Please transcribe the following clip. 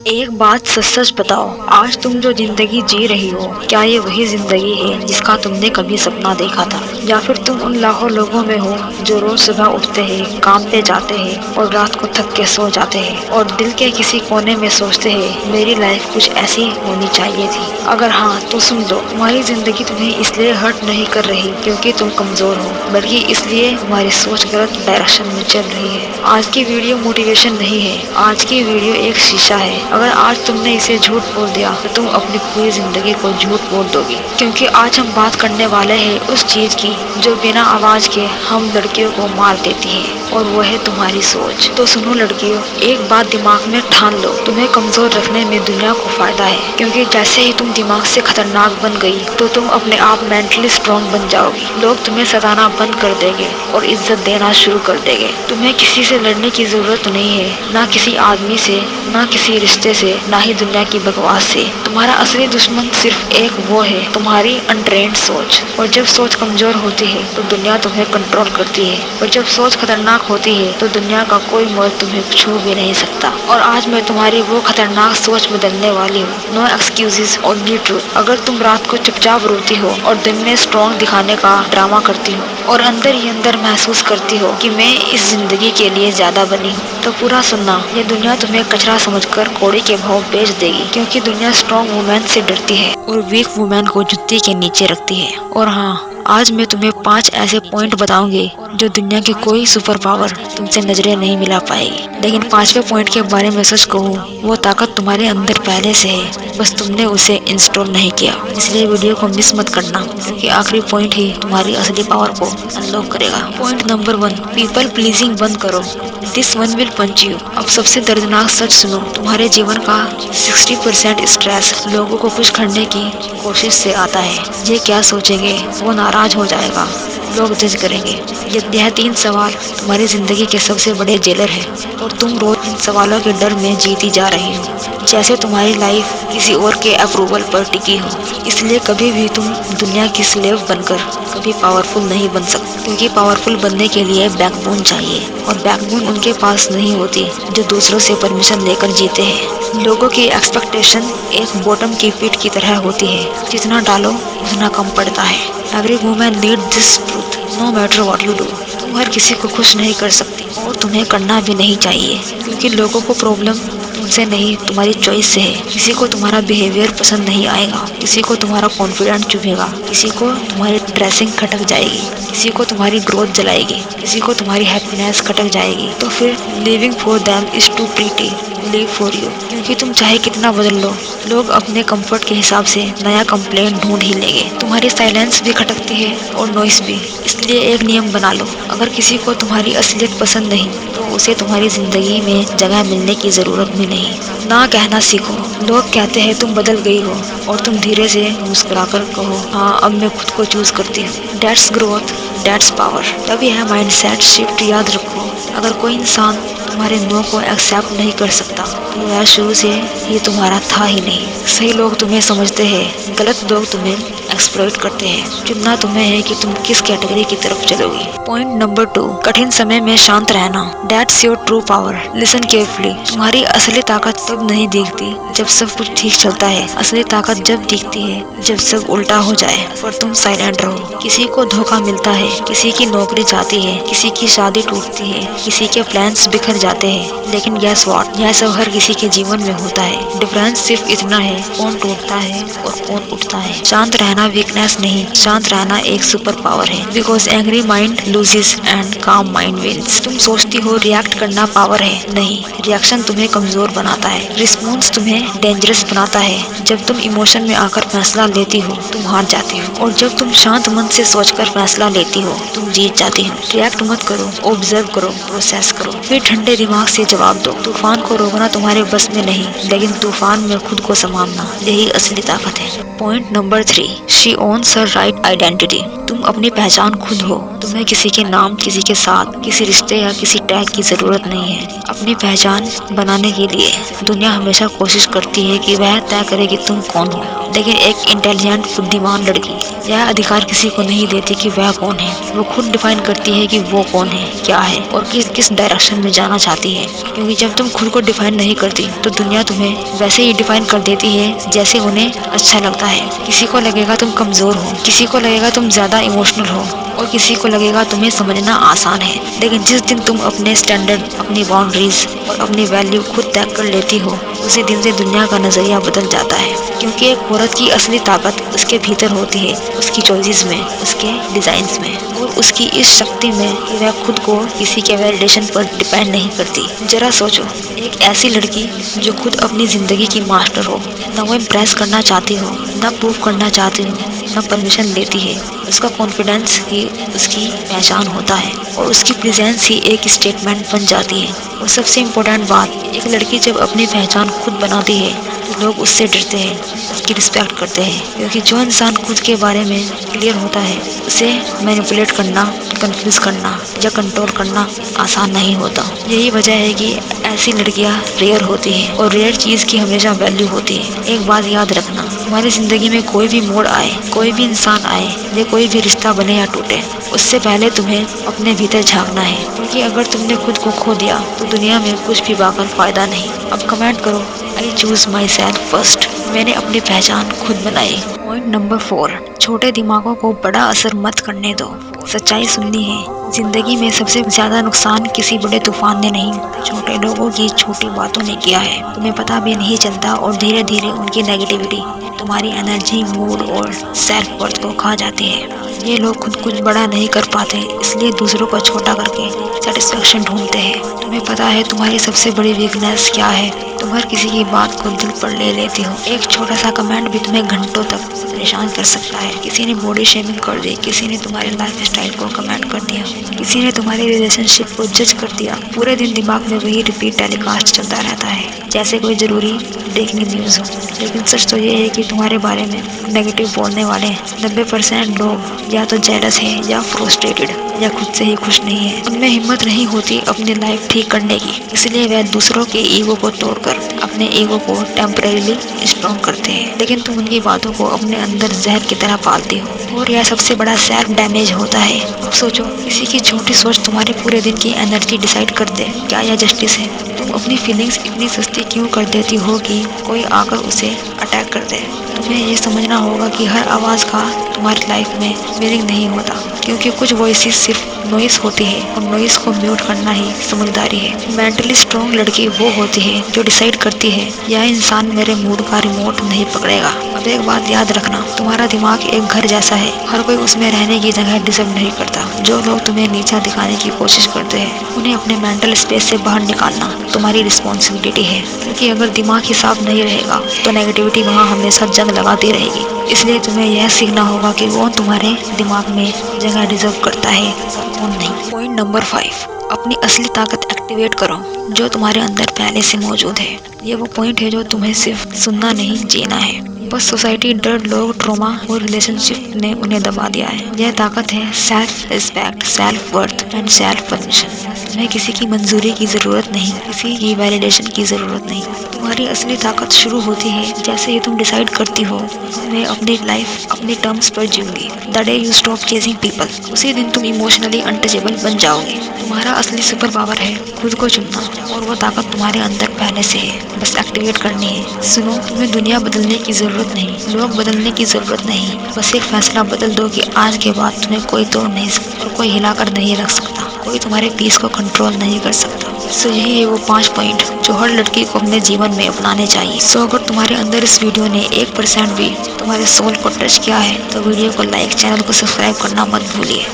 एक बात सच सच बताओ, आज तुम जो जिंदगी जी रही हो, क्या ये वही जिंदगी है जिसका तुमने कभी सपना देखा था? या फिर तुम उन लाखों लोगों में हो जो रोज सुबह उठते हैं, काम पे जाते हैं और रात को थक के सो जाते हैं और दिल के किसी कोने में सोचते हैं मेरी लाइफ कुछ ऐसी होनी चाहिए थी। अगर हाँ तो सुन लो, तुम्हारी जिंदगी तुम्हें इसलिए हर्ट नहीं कर रही क्योंकि तुम कमजोर हो, बल्कि इसलिए तुम्हारी सोच गलत डायरेक्शन में चल रही है। आज की वीडियो मोटिवेशन नहीं है, आज की वीडियो एक शीशा है। अगर आज तुमने इसे झूठ बोल दिया तो तुम अपनी पूरी जिंदगी को झूठ बोल दोगी, क्योंकि आज हम बात करने वाले हैं उस चीज की जो बिना आवाज के हम लड़कियों को मार देती है, और वो है तुम्हारी सोच। तो सुनो लड़कियों, एक बात दिमाग में ठान लो, तुम्हें कमजोर रखने में दुनिया को फायदा है, क्योंकि जैसे ही तुम दिमाग से खतरनाक बन गई तो तुम अपने आप मेंटली स्ट्रॉन्ग बन जाओगी। लोग तुम्हें सताना बंद कर देंगे और इज्जत देना शुरू कर देंगे। तुम्हें किसी से लड़ने की जरूरत नहीं है, ना किसी आदमी से, ना किसी रिश्ते से, ना ही दुनिया की बकवास से। तुम्हारा असली दुश्मन सिर्फ एक वो है, तुम्हारी अनट्रेन्ड सोच। और जब सोच कमजोर होती है तो दुनिया तुम्हें कंट्रोल करती है, और जब सोच खतरनाक होती है तो दुनिया का कोई मर्द तुम्हें छू भी नहीं सकता। और आज मैं तुम्हारी वो खतरनाक सोच बदलने वाली हूँ। No excuses, only truth. अगर तुम रात को चुपचाप रोती हो और दिन में स्ट्रॉन्ग दिखाने का ड्रामा करती हो और अंदर ही अंदर महसूस करती हो कि मैं इस जिंदगी के लिए ज्यादा बनी हूँ, तो पूरा सुनना, ये दुनिया तुम्हें कचरा समझकर कौड़ी के भाव बेच देगी, क्योंकि दुनिया स्ट्रॉन्ग वुमेन से डरती है और वीक वुमेन को जुत्ती के नीचे रखती है। और हाँ, आज मैं तुम्हें 5 ऐसे पॉइंट बताऊंगी जो दुनिया की कोई सुपर पावर तुमसे नजरें नहीं मिला पाएगी। लेकिन 5वें पॉइंट के बारे में सच कहूँ, वो ताकत तुम्हारे अंदर पहले से है, बस तुमने उसे इंस्टॉल नहीं किया। इसलिए वीडियो को मिस मत करना, क्योंकि आखिरी पॉइंट ही तुम्हारी असली पावर को अनलॉक करेगा। पॉइंट नंबर 1, पीपल प्लीजिंग बंद करो, this one will punch you. अब सबसे दर्दनाक सच सुनो, तुम्हारे जीवन का 60% स्ट्रेस लोगों को खुश करने की कोशिश से आता है। ये क्या सोचेंगे, वो नाराज हो जाएगा, लोग जज करेंगे। यह 3 सवाल तुम्हारी जिंदगी के सबसे बड़े जेलर है, और तुम रोज इन सवालों के डर में जीती जा रही हो, जैसे तुम्हारी लाइफ किसी और के अप्रूवल पर टिकी हो। इसलिए कभी भी तुम दुनिया की स्लेव बनकर कभी पावरफुल नहीं बन सकते, क्योंकि पावरफुल बनने के लिए बैकबोन चाहिए, और बैकबोन उनके पास नहीं होती जो दूसरों से परमिशन लेकर जीते हैं। लोगों की एक्सपेक्टेशन एक बॉटम की पीठ की तरह होती है, जितना डालो उतना कम पड़ता है। Every woman need this truth, no matter what you do. तुम हर किसी को खुश नहीं कर सकती, और तुम्हें करना भी नहीं चाहिए, क्योंकि लोगों को प्रॉब्लम तुमसे नहीं, तुम्हारी चॉइस से है। किसी को तुम्हारा बिहेवियर पसंद नहीं आएगा, किसी को तुम्हारा कॉन्फिडेंस चुभेगा, किसी को तुम्हारी ड्रेसिंग खटक जाएगी, किसी को तुम्हारी ग्रोथ जलाएगी, किसी को तुम्हारी हैप्पीनेस खटक जाएगी। तो फिर living for them is too pretty, live for you. क्योंकि तुम चाहे कितना बदल लो, लोग अपने कंफर्ट के हिसाब से नया कंप्लेंट ढूंढ ही लेंगे। तुम्हारी साइलेंस भी खटकती है और नॉइस भी। इसलिए एक नियम बना लो, अगर किसी को तुम्हारी असलियत पसंद नहीं तो उसे तुम्हारी जिंदगी में जगह मिलने की जरूरत भी नहीं। ना कहना सीखो। लोग कहते हैं तुम बदल गई हो, और तुम धीरे से मुस्कुराकर कहो, हाँ अब मैं खुद को चूज करती हूँ। That's growth, that's power. तभी है माइंडसेट शिफ्ट। याद रखो, अगर कोई इंसान तुम्हारे नो को एक्सेप्ट नहीं कर सकता तो वह शुरू से ये तुम्हारा था ही नहीं। सही लोग तुम्हें समझते हैं, गलत लोग तुम्हें एक्सप्लॉइट करते हैं। चुनना तुम्हें है कि तुम किस कैटेगरी की तरफ चलोगी। पॉइंट नंबर 2, कठिन समय में शांत रहना, that's your true power. Listen carefully. तुम्हारी असली ताकत तब नहीं दिखती जब सब कुछ ठीक चलता है, असली ताकत जब दिखती है जब सब उल्टा हो जाए, पर तुम साइलेंट रहो। किसी को धोखा मिलता है, किसी की नौकरी जाती है, किसी की शादी टूटती है, किसी के प्लान्स बिखर जाते हैं, लेकिन गैस व्हाट, यह सब हर किसी के जीवन में होता है। डिफरेंस सिर्फ इतना है, कौन टूटता है और कौन उठता है। शांत रहना वीकनेस नहीं, शांत रहना एक सुपर पावर है। Because angry mind loses and calm mind wins. तुम सोचती हो रिएक्ट करना पावर है, नहीं, रिएक्शन तुम्हें कमजोर बनाता है, रिस्पॉन्स तुम्हें डेंजरस बनाता है। जब तुम इमोशन में आकर फैसला लेती हो तुम हार जाती हो, और जब तुम शांत मन से सोचकर फैसला लेती हो तुम जीत जाती हो। रिएक्ट मत करो, ऑब्जर्व करो, प्रोसेस करो, फिर ठंडे दिमाग से जवाब दो। तूफान को रोकना तुम्हारे बस में नहीं, लेकिन तूफान में खुद को संभालना, यही असली ताकत है। Point number 3, she owns her right identity. तुम अपनी पहचान खुद हो। तुम्हें किसी के नाम, किसी के साथ, किसी रिश्ते या किसी टैग की जरूरत नहीं है। अपनी पहचान बनाने के लिए दुनिया हमेशा कोशिश करती है कि वह तय करे कि तुम कौन हो, लेकिन एक इंटेलिजेंट बुद्धिमान लड़की यह अधिकार किसी को नहीं देती कि वह कौन है। वो खुद डिफाइन करती है कि वो कौन है, क्या है और किस डायरेक्शन में जाना चाहती है। क्योंकि जब तुम खुद को डिफाइन नहीं करती तो दुनिया तुम्हें वैसे ही डिफाइन कर देती है जैसे उन्हें अच्छा लगता है। किसी को लगेगा तुम कमजोर हो, किसी को लगेगा तुम ज्यादा इमोशनल हो और किसी को लगेगा तुम्हें समझना आसान है। लेकिन जिस दिन तुम अपने स्टैंडर्ड, अपनी बाउंड्रीज और अपनी वैल्यू खुद तय कर लेती हो, उसी दिन से दुनिया का नजरिया बदल जाता है। क्योंकि एक औरत की असली ताकत उसके भीतर होती है, उसकी चॉइसेस में, उसके डिजाइन्स में और उसकी इस शक्ति में कि वह खुद को किसी के वैलिडेशन पर डिपेंड नहीं करती। जरा सोचो, एक ऐसी लड़की जो खुद अपनी जिंदगी की मास्टर हो, न वो इम्प्रेस करना चाहती हो, न प्रूव करना चाहती हो, न परमिशन लेती है। उसका कॉन्फिडेंस ही उसकी पहचान होता है और उसकी प्रेजेंस ही एक स्टेटमेंट बन जाती है। और सबसे इम्पोर्टेंट बात, एक लड़की जब अपनी पहचान खुद बनाती है तो लोग उससे डरते हैं, उसकी रिस्पेक्ट करते हैं। क्योंकि जो इंसान खुद के बारे में क्लियर होता है, उसे मैनिपुलेट करना, कंफ्यूज करना या कंट्रोल करना आसान नहीं होता। यही वजह है कि ऐसी लड़कियां रेयर होती हैं और रेयर चीज़ की हमेशा वैल्यू होती है। एक बात याद रखना, हमारी ज़िंदगी में कोई भी मोड़ आए, कोई भी इंसान आए या कोई भी रिश्ता बने या टूटे, उससे पहले तुम्हें अपने भीतर झांकना है। क्योंकि अगर तुमने खुद को खो दिया तो दुनिया में कुछ भी पाकर फायदा नहीं। अब कमेंट करो, I choose my self first. मैंने अपनी पहचान खुद बनाई। पॉइंट नंबर 4, छोटे दिमागों को बड़ा असर मत करने दो। सच्चाई सुननी है, जिंदगी में सबसे ज्यादा नुकसान किसी बड़े तूफान ने नहीं, छोटे लोगों की छोटी बातों ने किया है। तुम्हें पता भी नहीं चलता और धीरे धीरे उनकी नेगेटिविटी तुम्हारी एनर्जी, मूड और सेल्फ वर्थ को खा जाती है। ये लोग खुद कुछ बड़ा नहीं कर पाते, इसलिए दूसरों को छोटा करके सेटिस्फेक्शन ढूंढते हैं। तुम्हें पता है तुम्हारी सबसे बड़ी वीकनेस क्या है? तुम हर किसी की बात को दिल पर ले लेती हो। एक छोटा सा कमेंट भी तुम्हें घंटों तक परेशान कर सकता है। किसी ने बॉडी शेमिंग कर दी, किसी ने तुम्हारे लाइफ स्टाइल को कमेंट कर दिया, किसी ने तुम्हारी रिलेशनशिप को जज कर दिया। पूरे दिन दिमाग में वही रिपीट टेलीकास्ट चलता रहता है जैसे कोई जरूरी ब्रेकिंग न्यूज हो। लेकिन सच तो ये है कि तुम्हारे बारे में नेगेटिव बोलने वाले 90% लोग या तो जेलस है या फ्रस्ट्रेटेड या खुद से ही खुश नहीं है। उनमें हिम्मत नहीं होती अपनी लाइफ ठीक करने की, इसलिए वे दूसरों के ईगो को तोड़कर अपने ईगो को टेम्परेरीली स्ट्रॉन्ग करते हैं। लेकिन तुम उनकी बातों को अपने अंदर जहर की तरह पालती हो और यह सबसे बड़ा सेल्फ डैमेज होता है। अब सोचो, किसी की छोटी सोच तुम्हारे पूरे दिन की एनर्जी डिसाइड कर दे। क्या यह जस्टिस है? तुम अपनी फीलिंग्स इतनी सस्ती क्यों कर देती हो कि कोई आकर उसे अटैक कर दे? तुम्हें ये समझना होगा कि हर आवाज़ का तुम्हारी लाइफ में मीनिंग नहीं होता, क्योंकि कुछ वॉइसेस सिर्फ नॉइस होती है और नॉइस को म्यूट करना ही समझदारी है। मेंटली स्ट्रॉन्ग लड़की वो होती है जो डिसाइड करती है यह इंसान मेरे मूड का रिमोट नहीं पकड़ेगा। अब एक बात याद रखना, तुम्हारा दिमाग एक घर जैसा है, हर कोई उसमें रहने की जगह डिजर्व नहीं करता। जो लोग तुम्हें नीचा दिखाने की कोशिश करते हैं उन्हें अपने मेंटल स्पेस से बाहर निकालना तुम्हारी रिस्पॉन्सिबिलिटी है। क्योंकि अगर दिमाग ही साफ नहीं रहेगा तो नेगेटिविटी वहाँ हमेशा जंग लगाती रहेगी। इसलिए तुम्हें यह सीखना होगा कि वो तुम्हारे दिमाग में जगह डिजर्व करता है और नहीं। पॉइंट नंबर 5, अपनी असली ताकत एक्टिवेट करो जो तुम्हारे अंदर पहले से मौजूद है। ये वो पॉइंट है जो तुम्हें सिर्फ सुनना नहीं, जीना है। बस सोसाइटी, डर, लोग, ट्रॉमा और रिलेशनशिप ने उन्हें दबा दिया है। यह ताकत है self respect, self worth and self permission. तुम्हें किसी की मंजूरी की जरूरत नहीं, किसी की वैलिडेशन की जरूरत नहीं। तुम्हारी असली ताकत शुरू होती है जैसे ही तुम डिसाइड करती हो मैं अपनी लाइफ अपने टर्म्स पर जीऊंगी। The day you stop chasing people, उसी दिन तुम इमोशनली अनटचेबल बन जाओगे। तुम्हारा असली सुपर पावर है खुद को चुनना और वो ताकत तुम्हारे अंदर पहले से है, बस एक्टिवेट करनी है। सुनो, तुम्हें दुनिया बदलने की जरूरत नहीं, लोग बदलने की जरूरत नहीं। बस एक फैसला बदल दो कि आज के बाद तुम्हें कोई तोड़ नहीं सकता और कोई हिलाकर नहीं रख सकता, कोई तुम्हारे पीस को कंट्रोल नहीं कर सकता। सो यही है वो 5 पॉइंट जो हर लड़की को अपने जीवन में अपनाने चाहिए। सो अगर तुम्हारे अंदर इस वीडियो ने 1% भी तुम्हारे सोल को टच किया है तो वीडियो को लाइक, चैनल को सब्सक्राइब करना मत भूलिए।